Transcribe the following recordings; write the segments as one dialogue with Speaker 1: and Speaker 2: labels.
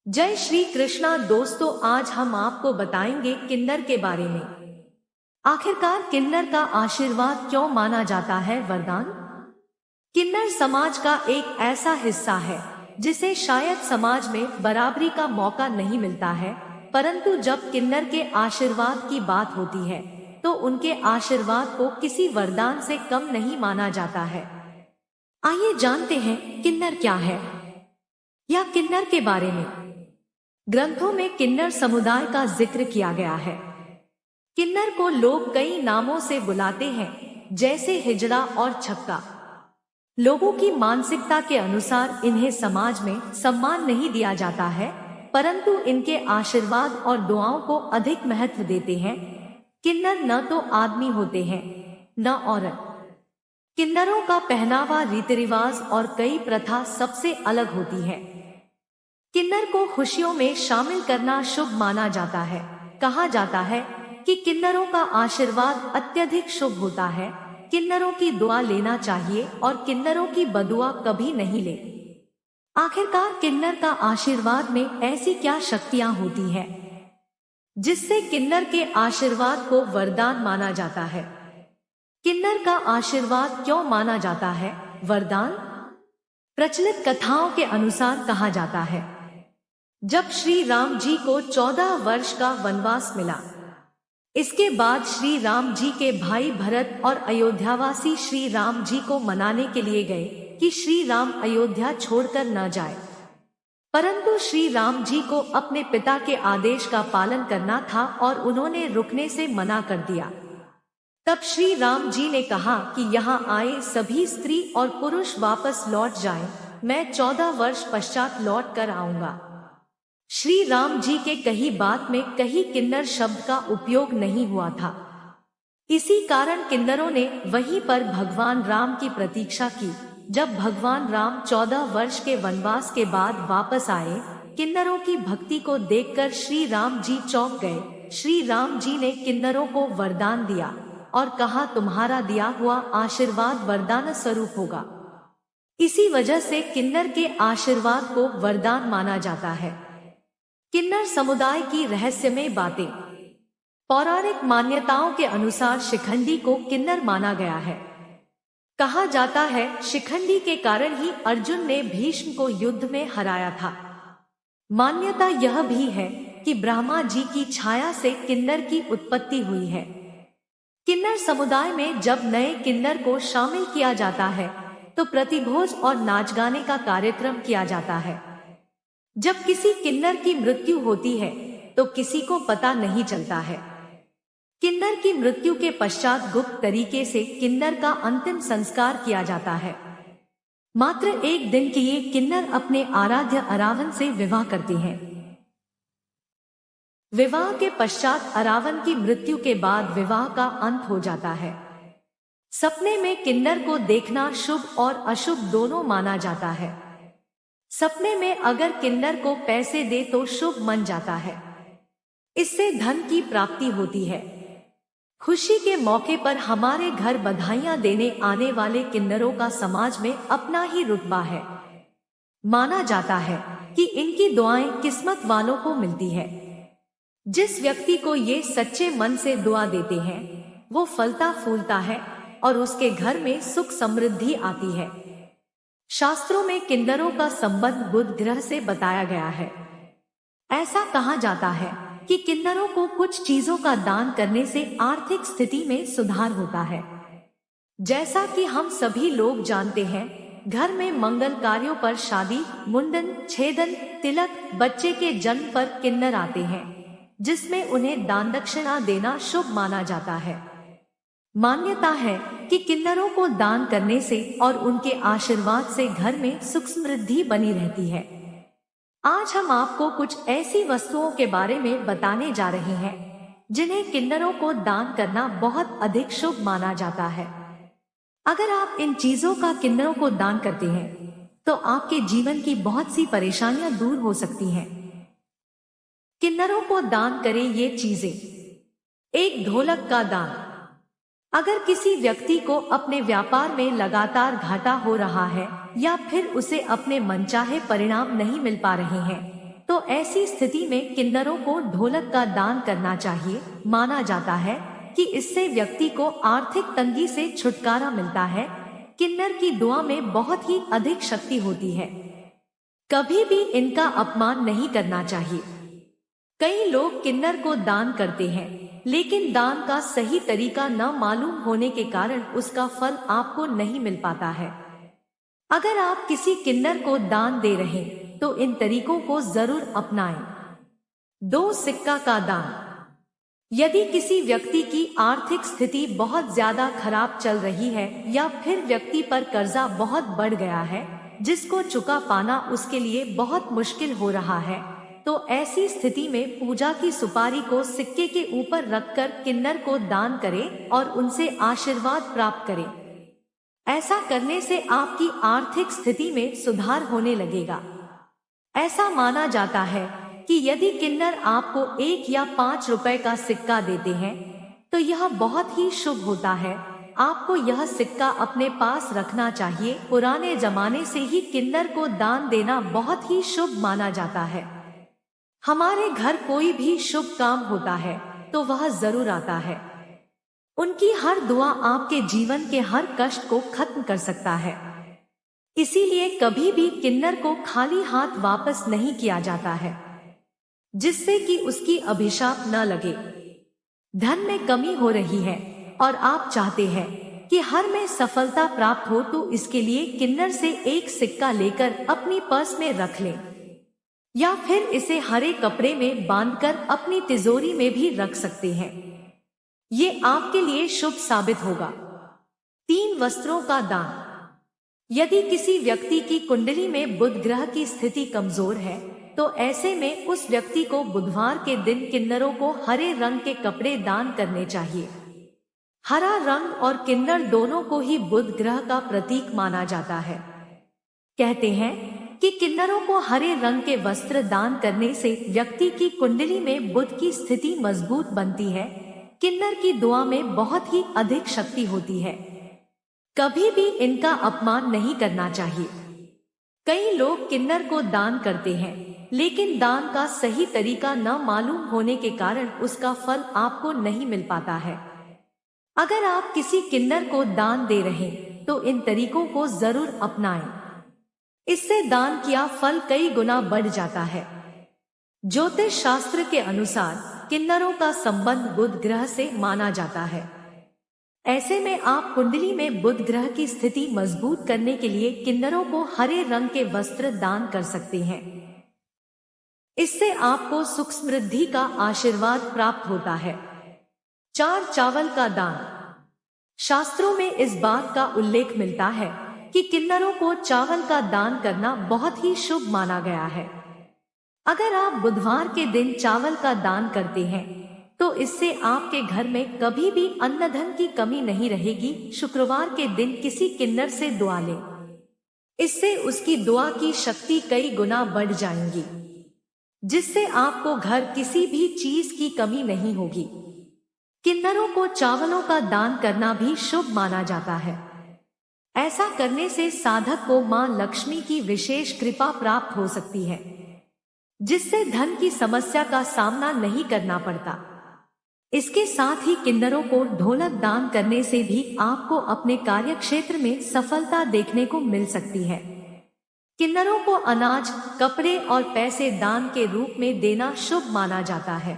Speaker 1: जय श्री कृष्णा दोस्तों, आज हम आपको बताएंगे किन्नर के बारे में। आखिरकार किन्नर का आशीर्वाद क्यों माना जाता है वरदान? किन्नर समाज का एक ऐसा हिस्सा है जिसे शायद समाज में बराबरी का मौका नहीं मिलता है, परंतु जब किन्नर के आशीर्वाद की बात होती है तो उनके आशीर्वाद को किसी वरदान से कम नहीं माना जाता है। आइए जानते हैं किन्नर क्या है या किन्नर के बारे में। ग्रंथों में किन्नर समुदाय का जिक्र किया गया है। किन्नर को लोग कई नामों से बुलाते हैं, जैसे हिजड़ा और छक्का। लोगों की मानसिकता के अनुसार इन्हें समाज में सम्मान नहीं दिया जाता है, परंतु इनके आशीर्वाद और दुआओं को अधिक महत्व देते हैं। किन्नर न तो आदमी होते हैं न औरत। किन्नरों का पहनावा, रीति रिवाज और कई प्रथा सबसे अलग होती है। किन्नर को खुशियों में शामिल करना शुभ माना जाता है। कहा जाता है कि किन्नरों का आशीर्वाद अत्यधिक शुभ होता है। किन्नरों की दुआ लेना चाहिए और किन्नरों की बदुआ कभी नहीं ले। आखिरकार किन्नर का आशीर्वाद में ऐसी क्या शक्तियां होती हैं जिससे किन्नर के आशीर्वाद को वरदान माना जाता है? किन्नर का आशीर्वाद क्यों माना जाता है वरदान? प्रचलित कथाओं के अनुसार कहा जाता है, जब श्री राम जी को 14 वर्ष का वनवास मिला, इसके बाद श्री राम जी के भाई भरत और अयोध्यावासी श्री राम जी को मनाने के लिए गए कि श्री राम अयोध्या छोड़कर न जाए, परंतु श्री राम जी को अपने पिता के आदेश का पालन करना था और उन्होंने रुकने से मना कर दिया। तब श्री राम जी ने कहा कि यहाँ आए सभी स्त्री और पुरुष वापस लौट जाएं, मैं 14 वर्ष पश्चात लौट कर आऊंगा। श्री राम जी के कही बात में कहीं किन्नर शब्द का उपयोग नहीं हुआ था। इसी कारण किन्नरों ने वहीं पर भगवान राम की प्रतीक्षा की। जब भगवान राम 14 वर्ष के वनवास के बाद वापस आए, किन्नरों की भक्ति को देखकर श्री राम जी चौंक गए। श्री राम जी ने किन्नरों को वरदान दिया और कहा, तुम्हारा दिया हुआ आशीर्वाद वरदान स्वरूप होगा। इसी वजह से किन्नर के आशीर्वाद को वरदान माना जाता है। किन्नर समुदाय की रहस्यमय बातें। पौराणिक मान्यताओं के अनुसार शिखंडी को किन्नर माना गया है। कहा जाता है शिखंडी के कारण ही अर्जुन ने भीष्म को युद्ध में हराया था। मान्यता यह भी है कि ब्रह्मा जी की छाया से किन्नर की उत्पत्ति हुई है। किन्नर समुदाय में जब नए किन्नर को शामिल किया जाता है तो प्रतिभोज और नाच गाने का कार्यक्रम किया जाता है। जब किसी किन्नर की मृत्यु होती है तो किसी को पता नहीं चलता है। किन्नर की मृत्यु के पश्चात गुप्त तरीके से किन्नर का अंतिम संस्कार किया जाता है। मात्र एक दिन के लिए किन्नर अपने आराध्य अरावन से विवाह करते हैं। विवाह के पश्चात अरावन की मृत्यु के बाद विवाह का अंत हो जाता है। सपने में किन्नर को देखना शुभ और अशुभ दोनों माना जाता है। सपने में अगर किन्नर को पैसे दे तो शुभ मन जाता है, इससे धन की प्राप्ति होती है। खुशी के मौके पर हमारे घर बधाइयां देने आने वाले किन्नरों का समाज में अपना ही रुतबा है। माना जाता है कि इनकी दुआएं किस्मत वालों को मिलती है। जिस व्यक्ति को ये सच्चे मन से दुआ देते हैं वो फलता फूलता है और उसके घर में सुख समृद्धि आती है। शास्त्रों में किन्नरों का संबंध बुध ग्रह से बताया गया है। ऐसा कहा जाता है कि किन्नरों को कुछ चीजों का दान करने से आर्थिक स्थिति में सुधार होता है। जैसा कि हम सभी लोग जानते हैं, घर में मंगल कार्यों पर शादी, मुंडन, छेदन, तिलक, बच्चे के जन्म पर किन्नर आते हैं, जिसमें उन्हें दान दक्षिणा देना शुभ माना जाता है। मान्यता है कि किन्नरों को दान करने से और उनके आशीर्वाद से घर में सुख समृद्धि बनी रहती है। आज हम आपको कुछ ऐसी वस्तुओं के बारे में बताने जा रहे हैं जिन्हें किन्नरों को दान करना बहुत अधिक शुभ माना जाता है। अगर आप इन चीजों का किन्नरों को दान करते हैं तो आपके जीवन की बहुत सी परेशानियां दूर हो सकती हैं। किन्नरों को दान करें ये चीजें। एक ढोलक का दान। अगर किसी व्यक्ति को अपने व्यापार में लगातार घाटा हो रहा है या फिर उसे अपने मनचाहे परिणाम नहीं मिल पा रहे हैं, तो ऐसी स्थिति में किन्नरों को ढोलक का दान करना चाहिए। माना जाता है कि इससे व्यक्ति को आर्थिक तंगी से छुटकारा मिलता है। किन्नर की दुआ में बहुत ही अधिक शक्ति होती है। कभी भी इनका अपमान नहीं करना चाहिए। कई लोग किन्नर को दान करते हैं, लेकिन दान का सही तरीका न मालूम होने के कारण उसका फल आपको नहीं मिल पाता है। अगर आप किसी किन्नर को दान दे रहे हैं तो इन तरीकों को जरूर अपनाएं। 2 सिक्का का दान। यदि किसी व्यक्ति की आर्थिक स्थिति बहुत ज्यादा खराब चल रही है या फिर व्यक्ति पर कर्जा बहुत बढ़ गया है जिसको चुका पाना उसके लिए बहुत मुश्किल हो रहा है, तो ऐसी स्थिति में पूजा की सुपारी को सिक्के के ऊपर रखकर किन्नर को दान करें और उनसे आशीर्वाद प्राप्त करें। ऐसा करने से आपकी आर्थिक स्थिति में सुधार होने लगेगा। ऐसा माना जाता है कि यदि किन्नर आपको 1 या 5 रुपए का सिक्का देते हैं तो यह बहुत ही शुभ होता है। आपको यह सिक्का अपने पास रखना चाहिए। पुराने जमाने से ही किन्नर को दान देना बहुत ही शुभ माना जाता है। हमारे घर कोई भी शुभ काम होता है तो वह जरूर आता है। उनकी हर दुआ आपके जीवन के हर कष्ट को खत्म कर सकता है। इसीलिए कभी भी किन्नर को खाली हाथ वापस नहीं किया जाता है, जिससे कि उसकी अभिशाप न लगे। धन में कमी हो रही है और आप चाहते हैं कि हर में सफलता प्राप्त हो, तो इसके लिए किन्नर से 1 सिक्का लेकर अपनी पर्स में रख लें या फिर इसे हरे कपड़े में बांधकर अपनी तिजोरी में भी रख सकते हैं। ये आपके लिए शुभ साबित होगा। 3 वस्त्रों का दान। यदि किसी व्यक्ति की कुंडली में बुध ग्रह की स्थिति कमजोर है तो ऐसे में उस व्यक्ति को बुधवार के दिन किन्नरों को हरे रंग के कपड़े दान करने चाहिए। हरा रंग और किन्नर दोनों को ही बुध ग्रह का प्रतीक माना जाता है। कहते हैं कि किन्नरों को हरे रंग के वस्त्र दान करने से व्यक्ति की कुंडली में बुध की स्थिति मजबूत बनती है। किन्नर की दुआ में बहुत ही अधिक शक्ति होती है। कभी भी इनका अपमान नहीं करना चाहिए। कई लोग किन्नर को दान करते हैं, लेकिन दान का सही तरीका न मालूम होने के कारण उसका फल आपको नहीं मिल पाता है। अगर आप किसी किन्नर को दान दे रहे तो इन तरीकों को जरूर अपनाएं। इससे दान किया फल कई गुना बढ़ जाता है। ज्योतिष शास्त्र के अनुसार किन्नरों का संबंध बुध ग्रह से माना जाता है। ऐसे में आप कुंडली में बुध ग्रह की स्थिति मजबूत करने के लिए किन्नरों को हरे रंग के वस्त्र दान कर सकते हैं। इससे आपको सुख समृद्धि का आशीर्वाद प्राप्त होता है। 4 चावल का दान। शास्त्रों में इस बात का उल्लेख मिलता है कि किन्नरों को चावल का दान करना बहुत ही शुभ माना गया है। अगर आप बुधवार के दिन चावल का दान करते हैं तो इससे आपके घर में कभी भी अन्न धन की कमी नहीं रहेगी। शुक्रवार के दिन किसी किन्नर से दुआ लें, इससे उसकी दुआ की शक्ति कई गुना बढ़ जाएंगी, जिससे आपको घर किसी भी चीज की कमी नहीं होगी। किन्नरों को चावलों का दान करना भी शुभ माना जाता है। ऐसा करने से साधक को मां लक्ष्मी की विशेष कृपा प्राप्त हो सकती है, जिससे धन की समस्या का सामना नहीं करना पड़ता। इसके साथ ही किन्नरों को ढोलक दान करने से भी आपको अपने कार्य क्षेत्र में सफलता देखने को मिल सकती है। किन्नरों को अनाज, कपड़े और पैसे दान के रूप में देना शुभ माना जाता है।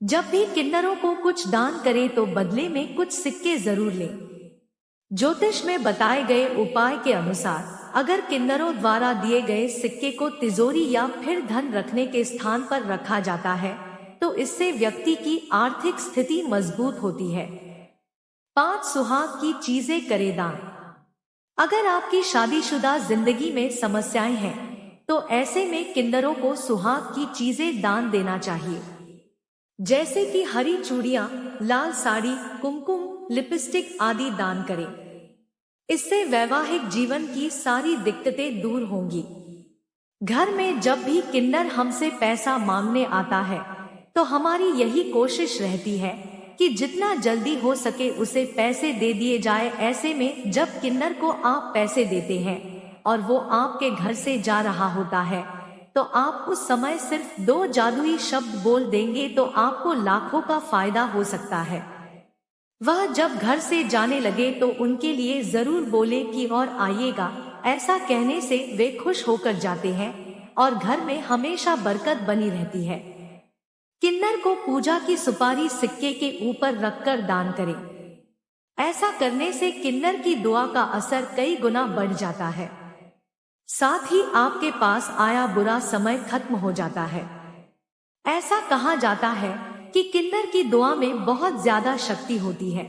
Speaker 1: जब भी किन्नरों को कुछ दान करें तो बदले में कुछ सिक्के जरूर लें। ज्योतिष में बताए गए उपाय के अनुसार अगर किन्नरों द्वारा दिए गए सिक्के को तिजोरी या फिर धन रखने के स्थान पर रखा जाता है तो इससे व्यक्ति की आर्थिक स्थिति मजबूत होती है। 5 सुहाग की चीजें करें दान। अगर आपकी शादीशुदा जिंदगी में समस्याएं हैं तो ऐसे में किन्नरों को सुहाग की चीजें दान देना चाहिए, जैसे कि हरी चूड़ियां, लाल साड़ी, कुमकुम, लिपस्टिक आदि दान करें। इससे वैवाहिक जीवन की सारी दिक्कतें दूर होंगी। घर में जब भी किन्नर हमसे पैसा मांगने आता है तो हमारी यही कोशिश रहती है कि जितना जल्दी हो सके उसे पैसे दे दिए जाए। ऐसे में जब किन्नर को आप पैसे देते हैं और वो आपके घर से जा रहा होता है तो आप उस समय सिर्फ 2 जादुई शब्द बोल देंगे तो आपको लाखों का फायदा हो सकता है। वह जब घर से जाने लगे तो उनके लिए जरूर बोले कि और आइएगा। ऐसा कहने से वे खुश होकर जाते हैं और घर में हमेशा बरकत बनी रहती है। किन्नर को पूजा की सुपारी सिक्के के ऊपर रखकर दान करें। ऐसा करने से किन्नर की दुआ का असर कई गुना बढ़ जाता है। साथ ही आपके पास आया बुरा समय खत्म हो जाता है। ऐसा कहा जाता है कि किन्नर की दुआ में बहुत ज्यादा शक्ति होती है,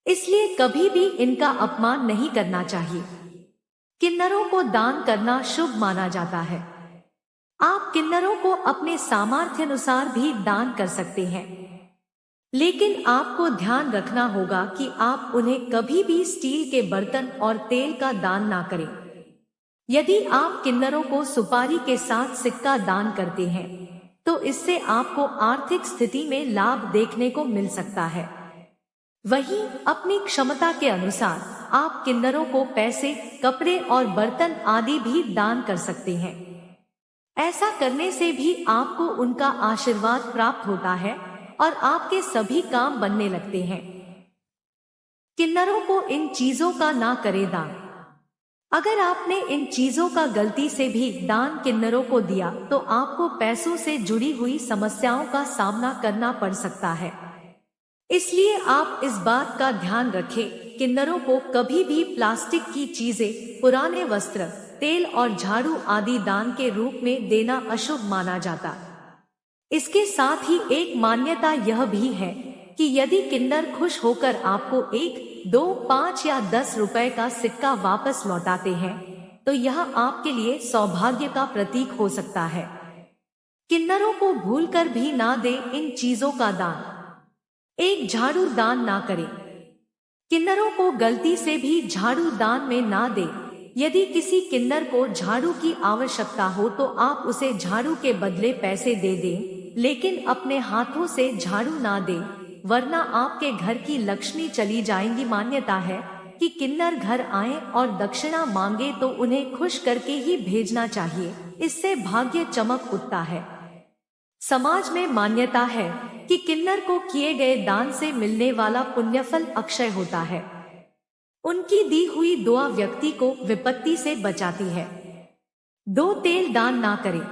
Speaker 1: इसलिए कभी भी इनका अपमान नहीं करना चाहिए। किन्नरों को दान करना शुभ माना जाता है। आप किन्नरों को अपने सामर्थ्य अनुसार भी दान कर सकते हैं, लेकिन आपको ध्यान रखना होगा कि आप उन्हें कभी भी स्टील के बर्तन और तेल का दान ना करें। यदि आप किन्नरों को सुपारी के साथ सिक्का दान करते हैं तो इससे आपको आर्थिक स्थिति में लाभ देखने को मिल सकता है। वहीं अपनी क्षमता के अनुसार आप किन्नरों को पैसे, कपड़े और बर्तन आदि भी दान कर सकते हैं। ऐसा करने से भी आपको उनका आशीर्वाद प्राप्त होता है और आपके सभी काम बनने लगते हैं। किन्नरों को इन चीजों का ना करे दान। अगर आपने इन चीजों का गलती से भी दान किन्नरों को दिया तो आपको पैसों से जुड़ी हुई समस्याओं का सामना करना पड़ सकता है। इसलिए आप इस बात का ध्यान रखें, किन्नरों को कभी भी प्लास्टिक की चीजें, पुराने वस्त्र, तेल और झाड़ू आदि दान के रूप में देना अशुभ माना जाता। इसके साथ ही एक मान्यता यह भी है कि यदि किन्नर खुश होकर आपको 1, 2, 5 या 10 रुपए का सिक्का वापस लौटाते हैं तो यह आपके लिए सौभाग्य का प्रतीक हो सकता है। किन्नरों को भूलकर भी ना दे इन चीजों का दान। एक झाड़ू दान ना करें। किन्नरों को गलती से भी झाड़ू दान में ना दे। यदि किसी किन्नर को झाड़ू की आवश्यकता हो तो आप उसे झाड़ू के बदले पैसे दे दें, लेकिन अपने हाथों से झाड़ू ना दें, वरना आपके घर की लक्ष्मी चली जाएंगी। मान्यता है कि किन्नर घर आए और दक्षिणा मांगे तो उन्हें खुश करके ही भेजना चाहिए, इससे भाग्य चमक उठता है। समाज में मान्यता है कि किन्नर को किए गए दान से मिलने वाला पुण्यफल अक्षय होता है। उनकी दी हुई दुआ व्यक्ति को विपत्ति से बचाती है। 2 तेल दान ना करें।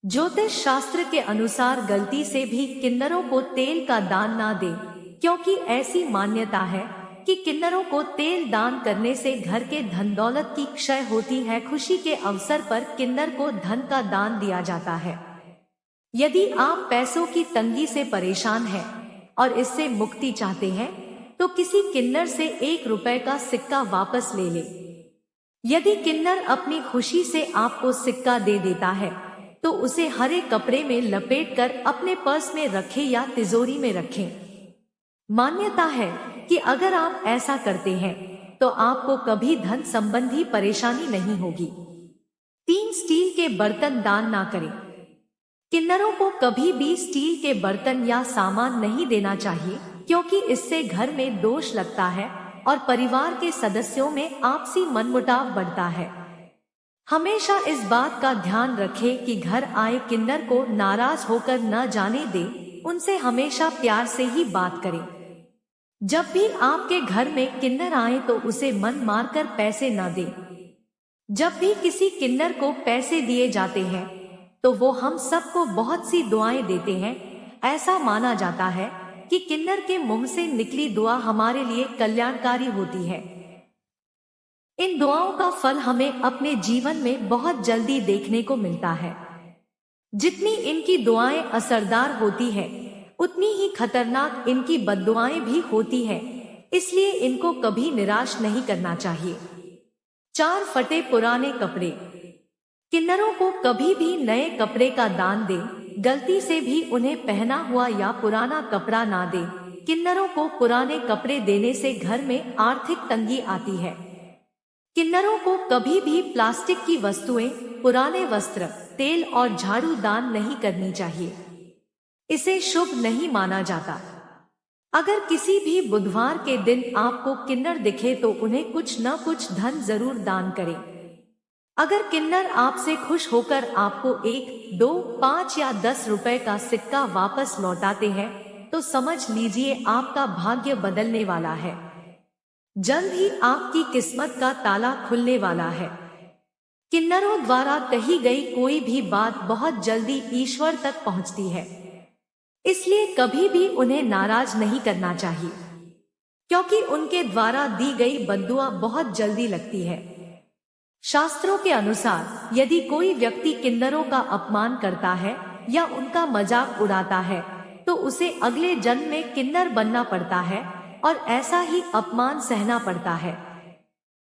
Speaker 1: ज्योतिष शास्त्र के अनुसार गलती से भी किन्नरों को तेल का दान ना दें, क्योंकि ऐसी मान्यता है कि किन्नरों को तेल दान करने से घर के धन दौलत की क्षय होती है। खुशी के अवसर पर किन्नर को धन का दान दिया जाता है। यदि आप पैसों की तंगी से परेशान हैं और इससे मुक्ति चाहते हैं तो किसी किन्नर से 1 रुपए का सिक्का वापस ले ले। यदि किन्नर अपनी खुशी से आपको सिक्का दे देता है तो उसे हरे कपड़े में लपेटकर अपने पर्स में रखें या तिजोरी में रखें। मान्यता है कि अगर आप ऐसा करते हैं तो आपको कभी धन संबंधी परेशानी नहीं होगी। 3 स्टील के बर्तन दान ना करें। किन्नरों को कभी भी स्टील के बर्तन या सामान नहीं देना चाहिए, क्योंकि इससे घर में दोष लगता है और परिवार के सदस्यों में आपसी मनमुटाव बढ़ता है। हमेशा इस बात का ध्यान रखें कि घर आए किन्नर को नाराज होकर न जाने दें, उनसे हमेशा प्यार से ही बात करें। जब भी आपके घर में किन्नर आए तो उसे मन मारकर पैसे न दें। जब भी किसी किन्नर को पैसे दिए जाते हैं तो वो हम सबको बहुत सी दुआएं देते हैं। ऐसा माना जाता है कि किन्नर के मुंह से निकली दुआ हमारे लिए कल्याणकारी होती है। इन दुआओं का फल हमें अपने जीवन में बहुत जल्दी देखने को मिलता है। जितनी इनकी दुआएं असरदार होती है उतनी ही खतरनाक इनकी बद्दुआएं भी होती है, इसलिए इनको कभी निराश नहीं करना चाहिए। 4 फटे पुराने कपड़े। किन्नरों को कभी भी नए कपड़े का दान दें, गलती से भी उन्हें पहना हुआ या पुराना कपड़ा ना दें। किन्नरों को पुराने कपड़े देने से घर में आर्थिक तंगी आती है। किन्नरों को कभी भी प्लास्टिक की वस्तुएं, पुराने वस्त्र, तेल और झाड़ू दान नहीं करनी चाहिए। इसे शुभ नहीं माना जाता। अगर किसी भी बुधवार के दिन आपको किन्नर दिखे तो उन्हें कुछ न कुछ धन जरूर दान करें। अगर किन्नर आपसे खुश होकर आपको 1, 2, 5 या 10 रुपए का सिक्का वापस लौटाते हैं, तो समझ लीजिए आपका भाग्य बदलने वाला है। जल्द ही आपकी किस्मत का ताला खुलने वाला है। किन्नरों द्वारा कही गई कोई भी बात बहुत जल्दी ईश्वर तक पहुंचती है, इसलिए कभी भी उन्हें नाराज नहीं करना चाहिए, क्योंकि उनके द्वारा दी गई बद्दुआ बहुत जल्दी लगती है। शास्त्रों के अनुसार यदि कोई व्यक्ति किन्नरों का अपमान करता है या उनका मजाक उड़ाता है, तो उसे अगले जन्म में किन्नर बनना पड़ता है और ऐसा ही अपमान सहना पड़ता है।